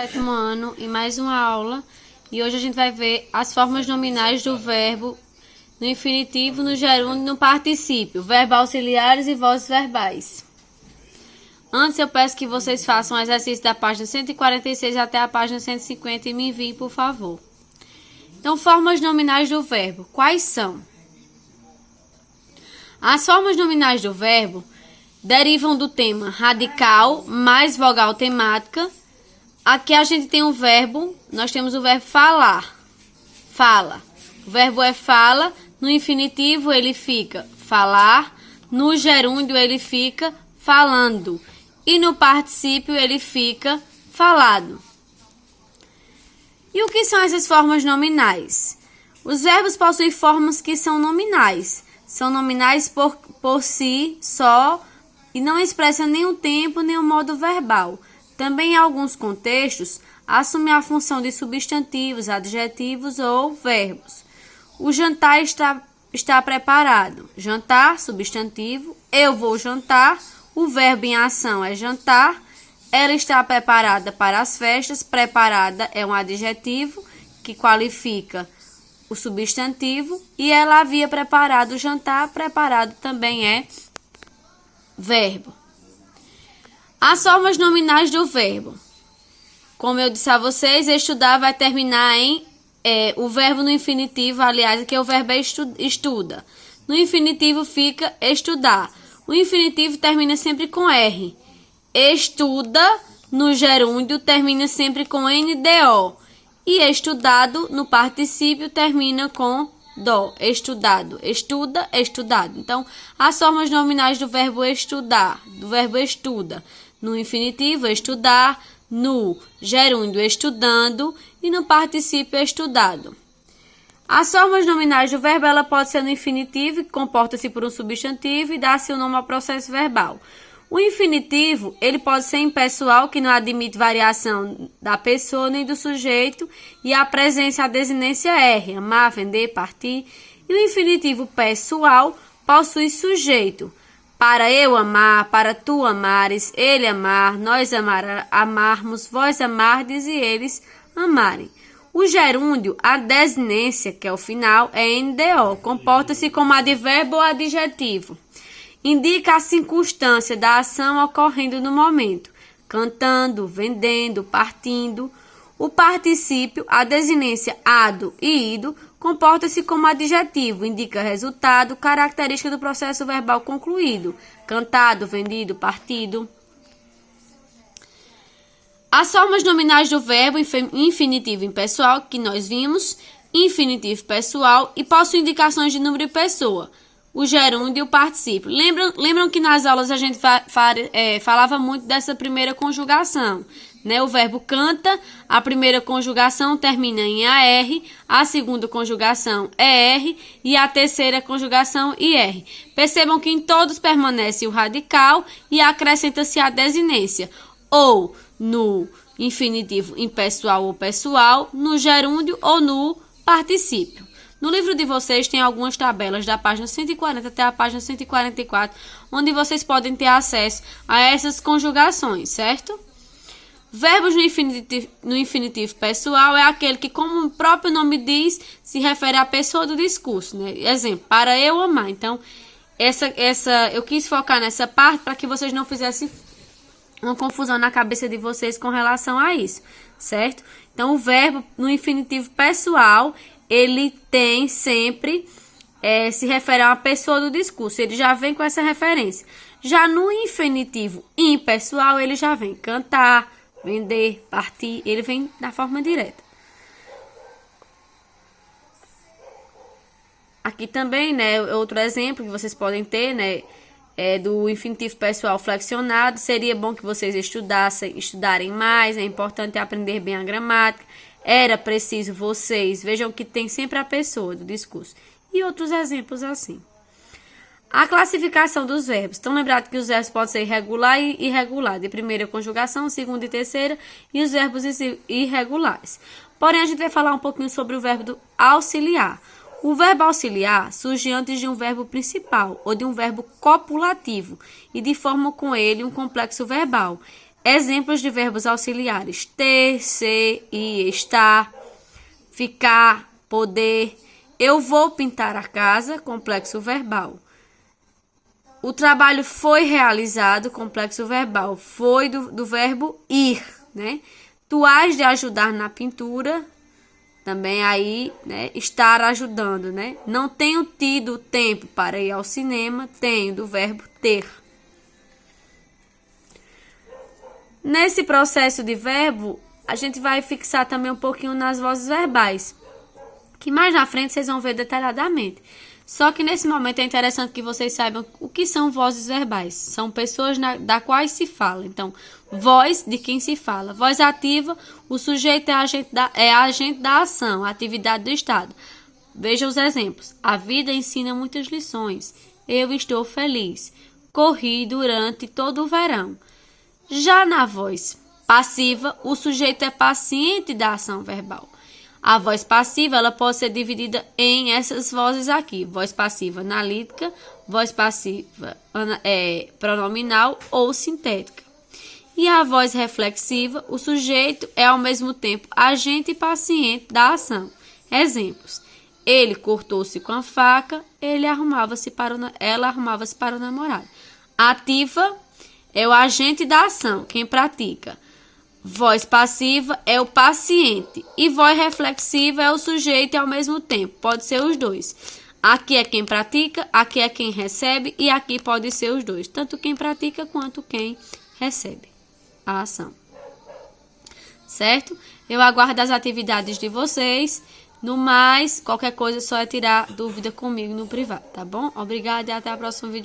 Sétimo ano e mais uma aula. E hoje a gente vai ver as formas nominais do verbo no infinitivo, no gerúndio e no particípio, verbo auxiliares e vozes verbais. Antes eu peço que vocês façam o exercício da página 146 até a página 150 e me enviem, por favor. Então, formas nominais do verbo. Quais são? As formas nominais do verbo derivam do tema radical mais vogal temática. Aqui a gente tem um verbo, nós temos o verbo falar, fala. O verbo é fala, no infinitivo ele fica falar, no gerúndio ele fica falando e no particípio ele fica falado. E o que são essas formas nominais? Os verbos possuem formas que são nominais por si só e não expressam nem o tempo nem o modo verbal. Também, em alguns contextos, assume a função de substantivos, adjetivos ou verbos. O jantar está preparado. Jantar, substantivo. Eu vou jantar. O verbo em ação é jantar. Ela está preparada para as festas. Preparada é um adjetivo que qualifica o substantivo. E ela havia preparado o jantar. Preparado também é verbo. As formas nominais do verbo. Como eu disse a vocês, estudar vai terminar em o verbo no infinitivo, aliás, que é o verbo é estuda. No infinitivo fica estudar. O infinitivo termina sempre com R. Estuda, no gerúndio, termina sempre com NDO. E estudado, no particípio, termina com DO. Estudado. Estuda, estudado. Então, as formas nominais do verbo estudar, do verbo estuda. No infinitivo, estudar. No gerúndio, estudando. E no particípio, estudado. As formas nominais do verbo, ela pode ser no infinitivo, que comporta-se por um substantivo e dá seu nome ao processo verbal. O infinitivo, ele pode ser impessoal, que não admite variação da pessoa nem do sujeito, e a presença a desinência R, amar, vender, partir. E o infinitivo pessoal possui sujeito. Para eu amar, para tu amares, ele amar, nós amarmos, vós amardes e eles amarem. O gerúndio, a desinência, que é o final, é NDO. Comporta-se como advérbio ou adjetivo. Indica a circunstância da ação ocorrendo no momento. Cantando, vendendo, partindo. O particípio, a desinência ado e ido, comporta-se como adjetivo, indica resultado, característica do processo verbal concluído, cantado, vendido, partido. As formas nominais do verbo, infinitivo impessoal, que nós vimos, infinitivo pessoal, e possuem indicações de número e pessoa, o gerúndio e o particípio. Lembram que nas aulas a gente falava muito dessa primeira conjugação, né? O verbo canta, a primeira conjugação termina em AR, a segunda conjugação é R e a terceira conjugação IR. Percebam que em todos permanece o radical e acrescenta-se a desinência, ou no infinitivo impessoal ou pessoal, no gerúndio ou no particípio. No livro de vocês tem algumas tabelas da página 140 até a página 144, onde vocês podem ter acesso a essas conjugações, certo? Verbos no infinitivo pessoal é aquele que, como o próprio nome diz, se refere à pessoa do discurso, né? Exemplo, para eu amar. Então, eu quis focar nessa parte para que vocês não fizessem uma confusão na cabeça de vocês com relação a isso, certo? Então, o verbo no infinitivo pessoal, ele tem sempre, se refere a uma pessoa do discurso, ele já vem com essa referência. Já no infinitivo impessoal, ele já vem cantar, vender, partir, ele vem da forma direta. Aqui também, né, outro exemplo que vocês podem ter, né, do infinitivo pessoal flexionado. Seria bom que vocês estudarem mais, é importante aprender bem a gramática. Era preciso vocês, vejam que tem sempre a pessoa do discurso. E outros exemplos assim. A classificação dos verbos. Estão lembrados que os verbos podem ser irregular e irregular, de primeira conjugação, segunda e terceira, e os verbos irregulares. Porém, a gente vai falar um pouquinho sobre o verbo auxiliar. O verbo auxiliar surge antes de um verbo principal ou de um verbo copulativo e de forma com ele um complexo verbal. Exemplos de verbos auxiliares: ter, ser, ir, estar, ficar, poder. Eu vou pintar a casa, complexo verbal. O trabalho foi realizado, complexo verbal. Foi do verbo ir, né? Tu has de ajudar na pintura, também aí, né? Estar ajudando, né? Não tenho tido tempo para ir ao cinema, tenho do verbo ter. Nesse processo de verbo, a gente vai fixar também um pouquinho nas vozes verbais, que mais na frente vocês vão ver detalhadamente. Só que nesse momento é interessante que vocês saibam o que são vozes verbais. São pessoas da quais se fala. Então, voz de quem se fala. Voz ativa, o sujeito é agente da ação, atividade do Estado. Veja os exemplos. A vida ensina muitas lições. Eu estou feliz. Corri durante todo o verão. Já na voz passiva, o sujeito é paciente da ação verbal. A voz passiva ela pode ser dividida em essas vozes aqui. Voz passiva analítica, voz passiva pronominal ou sintética. E a voz reflexiva, o sujeito é ao mesmo tempo agente e paciente da ação. Exemplos: ele cortou-se com a faca, ela arrumava-se para o namorado. Ativa é o agente da ação, quem pratica. Voz passiva é o paciente e voz reflexiva é o sujeito ao mesmo tempo. Pode ser os dois. Aqui é quem pratica, aqui é quem recebe e aqui pode ser os dois. Tanto quem pratica quanto quem recebe a ação. Certo? Eu aguardo as atividades de vocês. No mais, qualquer coisa é só tirar dúvida comigo no privado, tá bom? Obrigada e até o próximo vídeo.